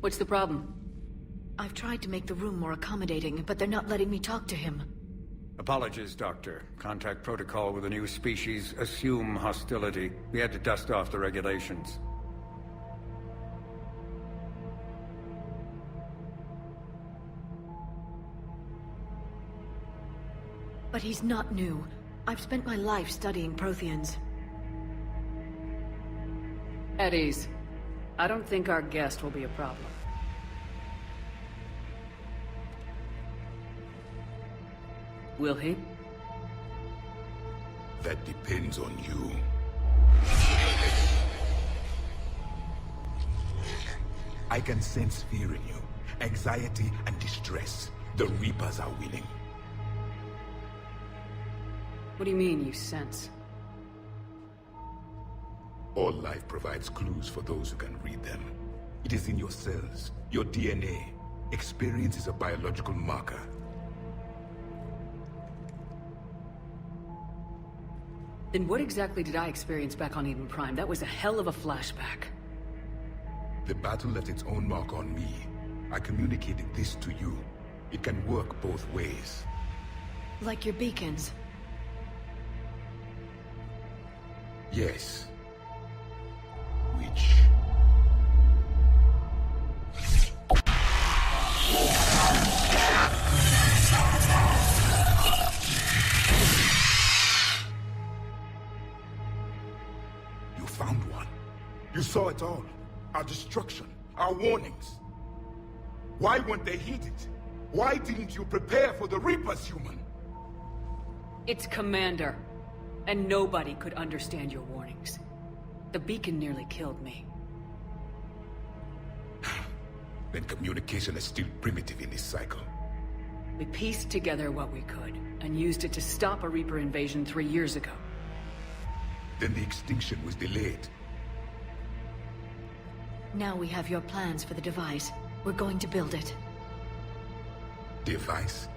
What's the problem? I've tried to make the room more accommodating, but they're not letting me talk to him. Apologies, Doctor. Contact protocol with a new species. Assume hostility. We had to dust off the regulations. But he's not new. I've spent my life studying Protheans. At ease. I don't think our guest will be a problem. Will he? That depends on you. I can sense fear in you, anxiety and distress. The Reapers are winning. What do you mean, you sense? All life provides clues for those who can read them. It is in your cells, your DNA. Experience is a biological marker. Then what exactly did I experience back on Iden Prime? That was a hell of a flashback. The battle left its own mark on me. I communicated this to you. It can work both ways. Like your beacons. Yes. Which... You found one. You saw it all. Our destruction, our warnings. Why weren't they heeded? Why didn't you prepare for the Reapers, human? It's Commander. And nobody could understand your warnings. The beacon nearly killed me. Then communication is still primitive in this cycle. We pieced together what we could, and used it to stop a Reaper invasion 3 years ago. Then the extinction was delayed. Now we have your plans for the device. We're going to build it. Device?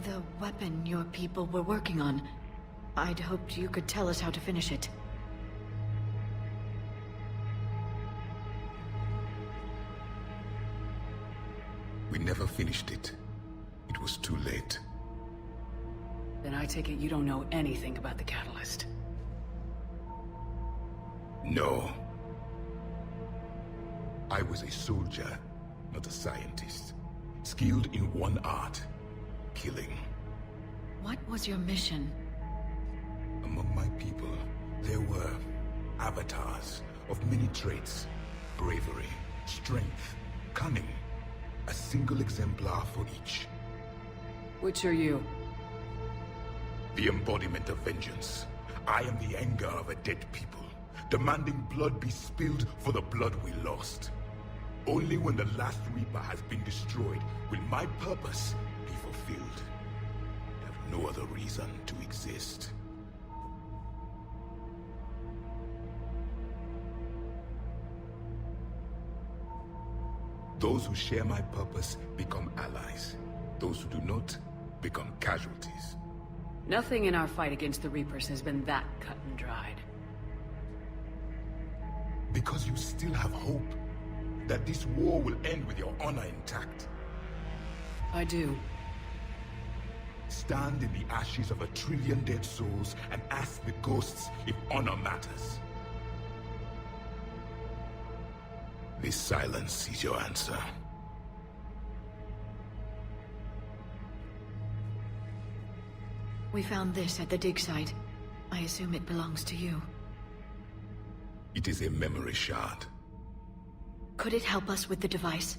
The weapon your people were working on. I'd hoped you could tell us how to finish it. We never finished it. It was too late. Then I take it you don't know anything about the catalyst. No. I was a soldier, not a scientist. Skilled in one art, killing. What was your mission? Among my people, there were avatars of many traits. Bravery, strength, cunning. A single exemplar for each. Which are you? The embodiment of vengeance. I am the anger of a dead people, demanding blood be spilled for the blood we lost. Only when the last Reaper has been destroyed will my purpose be fulfilled. I have no other reason to exist. Those who share my purpose become allies. Those who do not become casualties. Nothing in our fight against the Reapers has been that cut and dried. Because you still have hope that this war will end with your honor intact. I do. Stand in the ashes of 1 trillion dead souls and ask the ghosts if honor matters. This silence is your answer. We found this at the dig site. I assume it belongs to you. It is a memory shard. Could it help us with the device?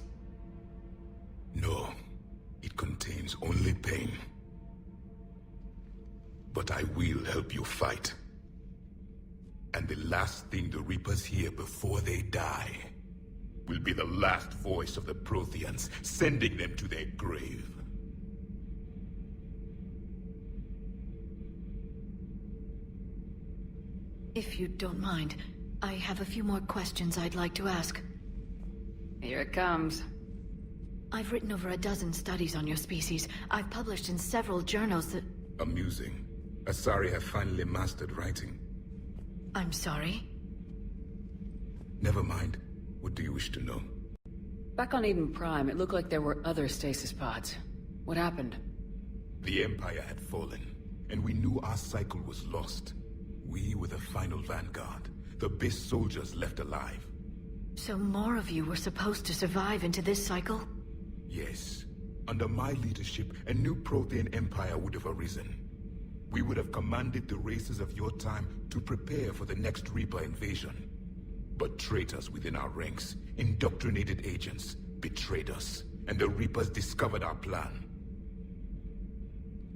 No, it contains only pain. But I will help you fight. And the last thing the Reapers hear before they die will be the last voice of the Protheans, sending them to their grave. If you don't mind, I have a few more questions I'd like to ask. Here it comes. I've written over a dozen studies on your species. I've published in several journals that... Amusing. Asari have finally mastered writing. I'm sorry? Never mind. What do you wish to know? Back on Iden Prime, it looked like there were other stasis pods. What happened? The Empire had fallen, and we knew our cycle was lost. We were the final vanguard, the best soldiers left alive. So more of you were supposed to survive into this cycle? Yes. Under my leadership, a new Prothean empire would have arisen. We would have commanded the races of your time to prepare for the next Reaper invasion. But traitors within our ranks, indoctrinated agents, betrayed us, and the Reapers discovered our plan.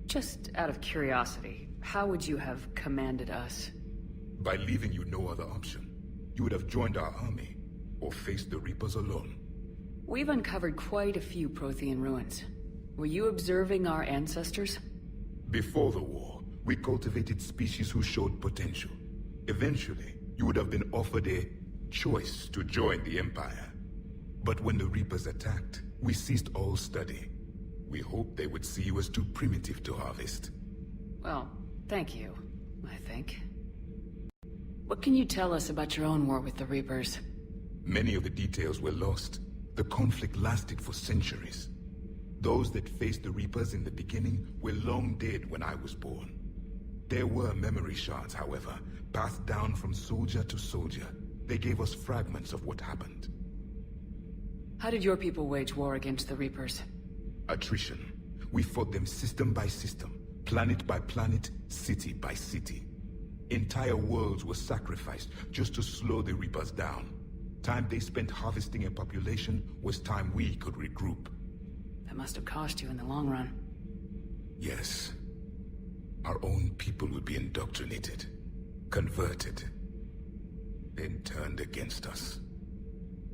Just out of curiosity, how would you have commanded us? By leaving you no other option. You would have joined our army, or faced the Reapers alone. We've uncovered quite a few Prothean ruins. Were you observing our ancestors? Before the war, we cultivated species who showed potential. Eventually, you would have been offered a choice to join the Empire. But when the Reapers attacked, we ceased all study. We hoped they would see you as too primitive to harvest. Well, thank you, I think. What can you tell us about your own war with the Reapers? Many of the details were lost. The conflict lasted for centuries. Those that faced the Reapers in the beginning were long dead when I was born. There were memory shards, however, passed down from soldier to soldier. They gave us fragments of what happened. How did your people wage war against the Reapers? Attrition. We fought them system by system, planet by planet, city by city. Entire worlds were sacrificed just to slow the Reapers down. Time they spent harvesting a population was time we could regroup. That must have cost you in the long run. Yes. Our own people would be indoctrinated, converted, then turned against us.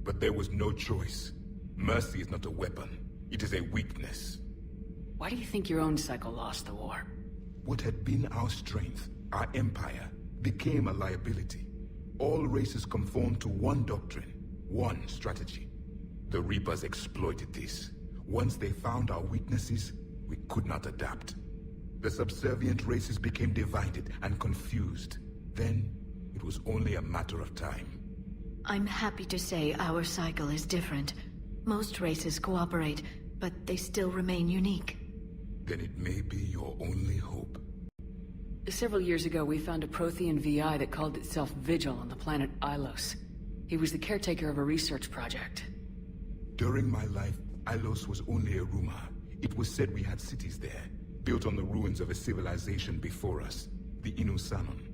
But there was no choice. Mercy is not a weapon. It is a weakness. Why do you think your own cycle lost the war? What had been our strength, our empire, became a liability. All races conformed to one doctrine, one strategy. The Reapers exploited this. Once they found our weaknesses, we could not adapt. The subservient races became divided and confused. Then, it was only a matter of time. I'm happy to say our cycle is different. Most races cooperate, but they still remain unique. Then it may be your only hope. Several years ago, we found a Prothean VI that called itself Vigil on the planet Ilos. He was the caretaker of a research project. During my life, Ilos was only a rumor. It was said we had cities there, built on the ruins of a civilization before us, the Inusanon.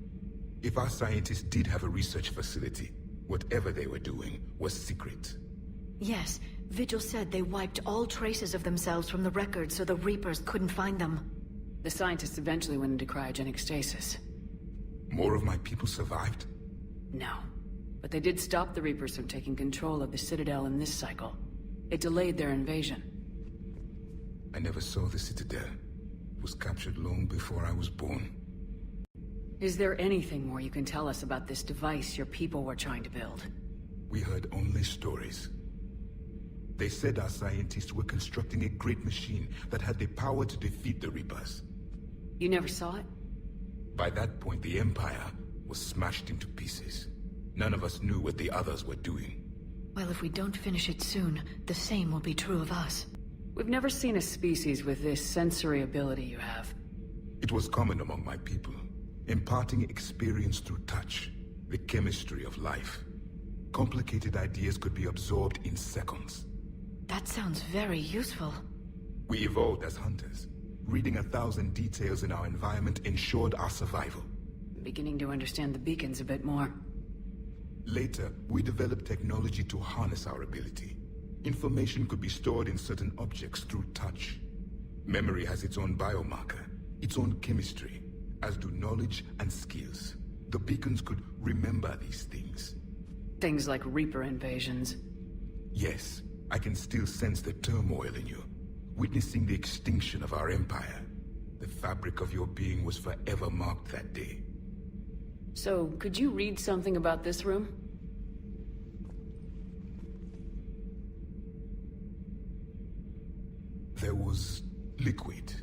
If our scientists did have a research facility, whatever they were doing was secret. Yes, Vigil said they wiped all traces of themselves from the records so the Reapers couldn't find them. The scientists eventually went into cryogenic stasis. More of my people survived? No. But they did stop the Reapers from taking control of the Citadel in this cycle. It delayed their invasion. I never saw the Citadel. It was captured long before I was born. Is there anything more you can tell us about this device your people were trying to build? We heard only stories. They said our scientists were constructing a great machine that had the power to defeat the Reapers. You never saw it? By that point, the Empire was smashed into pieces. None of us knew what the others were doing. Well, if we don't finish it soon, the same will be true of us. We've never seen a species with this sensory ability you have. It was common among my people, imparting experience through touch, the chemistry of life. Complicated ideas could be absorbed in seconds. That sounds very useful. We evolved as hunters. Reading 1,000 details in our environment ensured our survival. I'm beginning to understand the beacons a bit more. Later, we developed technology to harness our ability. Information could be stored in certain objects through touch. Memory has its own biomarker, its own chemistry, as do knowledge and skills. The beacons could remember these things. Things like Reaper invasions. Yes, I can still sense the turmoil in you, witnessing the extinction of our empire. The fabric of your being was forever marked that day. So, could you read something about this room? There was liquid,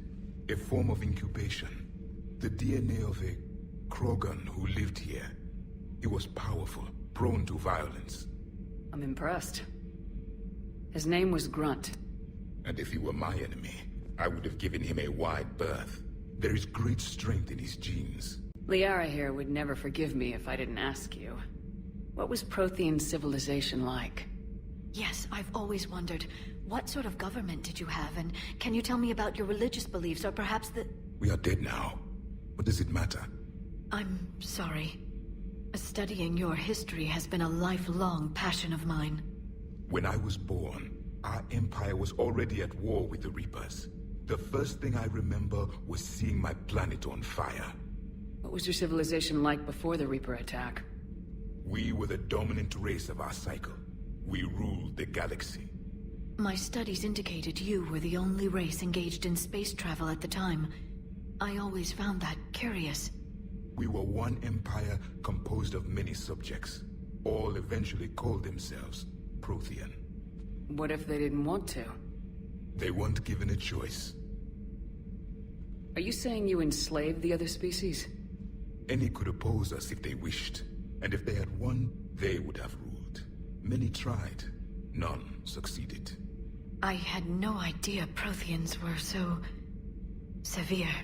a form of incubation. The DNA of a Krogan who lived here. He was powerful, prone to violence. I'm impressed. His name was Grunt. And if he were my enemy, I would have given him a wide berth. There is great strength in his genes. Liara here would never forgive me if I didn't ask you. What was Prothean civilization like? Yes, I've always wondered, what sort of government did you have, and can you tell me about your religious beliefs, or perhaps the... We are dead now. What does it matter? I'm sorry. Studying your history has been a lifelong passion of mine. When I was born, our empire was already at war with the Reapers. The first thing I remember was seeing my planet on fire. What was your civilization like before the Reaper attack? We were the dominant race of our cycle. We ruled the galaxy. My studies indicated you were the only race engaged in space travel at the time. I always found that curious. We were one empire composed of many subjects. All eventually called themselves Prothean. What if they didn't want to? They weren't given a choice. Are you saying you enslaved the other species? Any could oppose us if they wished. And if they had won, they would have ruled. Many tried. None succeeded. I had no idea Protheans were so... severe.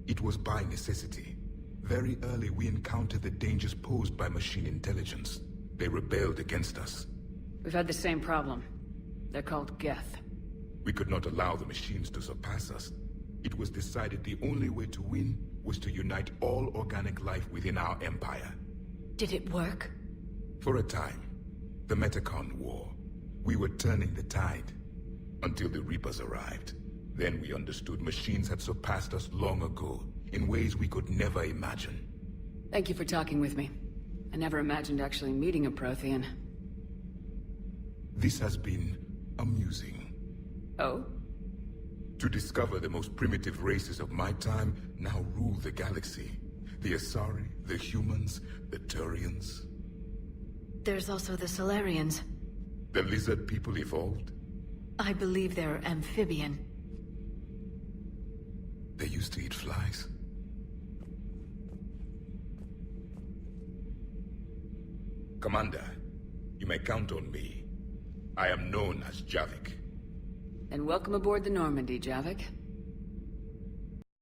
It was by necessity. Very early we encountered the dangers posed by machine intelligence. They rebelled against us. We've had the same problem. They're called Geth. We could not allow the machines to surpass us. It was decided the only way to win was to unite all organic life within our empire. Did it work? For a time. The Metacon War. We were turning the tide. Until the Reapers arrived. Then we understood machines had surpassed us long ago, in ways we could never imagine. Thank you for talking with me. I never imagined actually meeting a Prothean. This has been amusing. Oh? To discover the most primitive races of my time now rule the galaxy. The Asari, the humans, the Turians. There's also the Solarians. The lizard people evolved. I believe they're amphibian. They used to eat flies. Commander, you may count on me. I am known as Javik. And welcome aboard the Normandy, Javik.